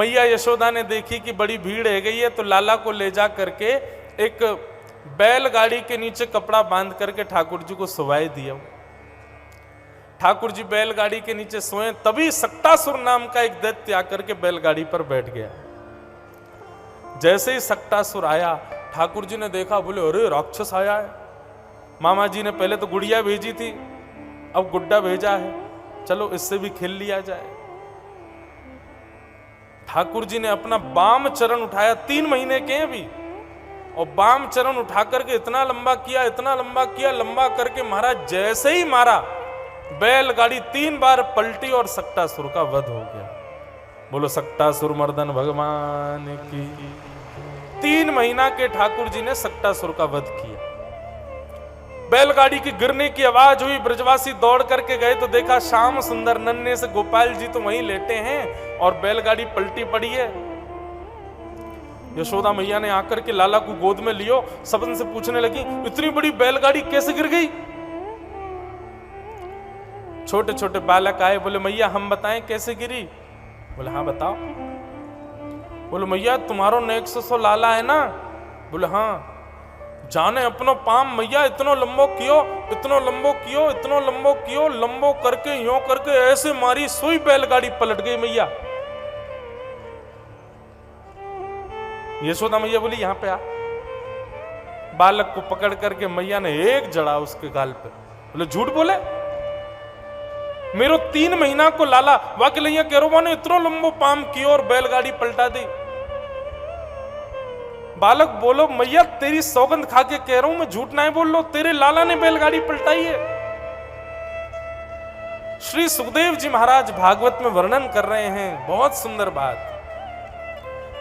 मैया यशोदा ने देखी कि बड़ी भीड़ है गई है, तो लाला को ले जा करके एक बैलगाड़ी के नीचे कपड़ा बांध करके ठाकुर जी को सुवाई दिया। ठाकुर जी बैलगाड़ी के नीचे सोए, तभी सक्टासुर नाम का एक दैत्य आकर के बैलगाड़ी पर बैठ गया। जैसे ही सक्टासुर आया, ठाकुर जी ने देखा, बोले अरे राक्षस आया है। मामा जी ने पहले तो गुड़िया भेजी थी, अब गुड्डा भेजा है, चलो इससे भी खेल लिया जाए। ठाकुर जी ने अपना बाम चरण उठाया, 3 महीने के अभी, और बाम चरण उठा करके इतना लंबा किया, इतना लंबा किया, लंबा करके महाराज जैसे ही मारा, बैलगाड़ी 3 बार पलटी और सक्टासुर का वध हो गया। बोलो सक्टासुर मर्दन भगवान की। 3 महीना के ठाकुर जी ने सक्टासुर का वध किया। बैलगाड़ी की गिरने की आवाज हुई, ब्रजवासी दौड़ करके गए तो देखा श्याम सुंदर नन्हे से गोपाल जी तो वहीं लेटे हैं और बैलगाड़ी पलटी पड़ी है। यशोदा मैया ने आकर के लाला को गोद में लियो, सबन से पूछने लगी इतनी बड़ी बैलगाड़ी कैसे गिर गई। छोटे छोटे बालक आए, बोले मैया हम बताएं कैसे गिरी। बोले हाँ बताओ। बोले मैया तुम्हारो नेक सो लाला है ना। बोले हाँ। जाने अपनो पाम मैया इतनो लंबो कियो, इतनो लंबो कियो, इतनो लंबो कियो, लंबो करके यूं करके ऐसे मारी, सोई बैलगाड़ी पलट गई मैया। यशोदा मैया बोली यहाँ पे आ। बालक को पकड़ करके मैया ने एक जड़ा उसके गाल पे। बोले झूठ बोले, मेरो 3 महीना को लाला वाकई केरोबा ने इतनो लंबो पाम कियो और बैलगाड़ी पलटा दी। बालक बोलो मैया तेरी सौगंध खा के कह रहा हूं मैं, झूठ ना बोल लो, तेरे लाला ने बैलगाड़ी पलटाई है। श्री सुखदेव जी महाराज भागवत में वर्णन कर रहे हैं, बहुत सुंदर बात,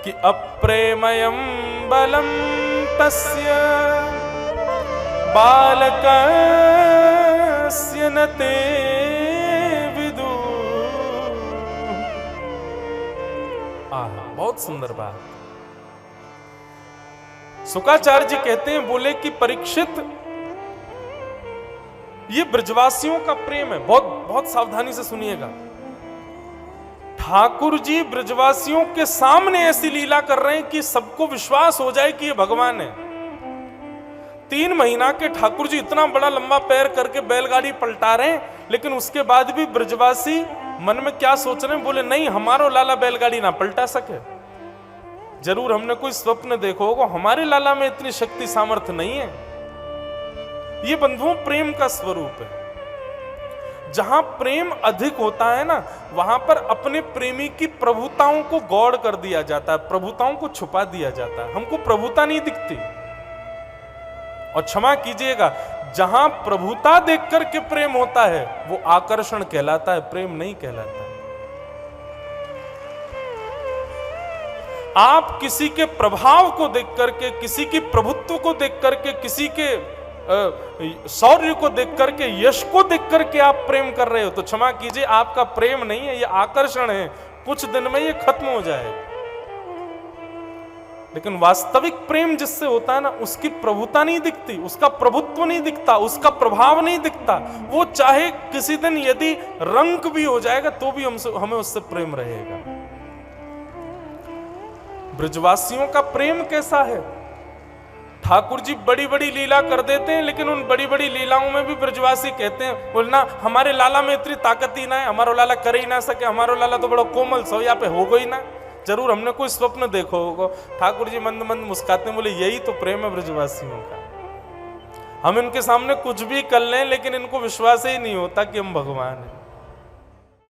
कि अप्रेमयम बलम तस्य बालकस्य न ते विदु। बहुत सुंदर बात। शुकाचार्य जी कहते हैं, बोले कि परीक्षित ये ब्रजवासियों का प्रेम है, बहुत बहुत सावधानी से सुनिएगा। ठाकुर जी ब्रजवासियों के सामने ऐसी लीला कर रहे हैं कि सबको विश्वास हो जाए कि ये भगवान है। 3 महीना के ठाकुर जी इतना बड़ा लंबा पैर करके बैलगाड़ी पलटा रहे हैं, लेकिन उसके बाद भी ब्रजवासी मन में क्या सोच रहे हैं, बोले नहीं हमारो लाला बैलगाड़ी ना पलटा सके। जरूर हमने कोई स्वप्न देखो होगा, हमारे लाला में इतनी शक्ति सामर्थ्य नहीं है। ये बंधुओं प्रेम का स्वरूप है। जहां प्रेम अधिक होता है ना, वहां पर अपने प्रेमी की प्रभुताओं को गौड़ कर दिया जाता है, प्रभुताओं को छुपा दिया जाता है। हमको प्रभुता नहीं दिखती। और क्षमा कीजिएगा, जहां प्रभुता देख करके प्रेम होता है वो आकर्षण कहलाता है, प्रेम नहीं कहलाता। आप किसी के प्रभाव को देख करके, किसी की प्रभुत्व को देख करके, किसी के शौर्य को देख करके, यश को देख करके आप प्रेम कर रहे हो, तो क्षमा कीजिए आपका प्रेम नहीं है, ये आकर्षण है। कुछ दिन में ये खत्म हो जाएगा। लेकिन वास्तविक प्रेम जिससे होता है ना, उसकी प्रभुता नहीं दिखती, उसका प्रभुत्व नहीं दिखता, उसका प्रभाव नहीं दिखता। वो चाहे किसी दिन यदि रंक भी हो जाएगा तो भी हमें उससे प्रेम रहेगा। ब्रजवासियों का प्रेम कैसा है? ठाकुर जी बड़ी बड़ी लीला कर देते हैं, लेकिन उन बड़ी बड़ी लीलाओं में भी ब्रजवासी कहते हैं, बोलना हमारे लाला में इतनी ताकत ही ना है, हमारा लाला कर ही ना सके, हमारा लाला तो बड़ा कोमल सो यहाँ पे होगा ही ना। जरूर हमने कोई स्वप्न देखो होगा। ठाकुर जी मंद मंद मुस्काते, बोले यही तो प्रेम है ब्रजवासियों का। हम इनके सामने कुछ भी कर लें, लेकिन इनको विश्वास ही नहीं होता कि हम भगवान हैं।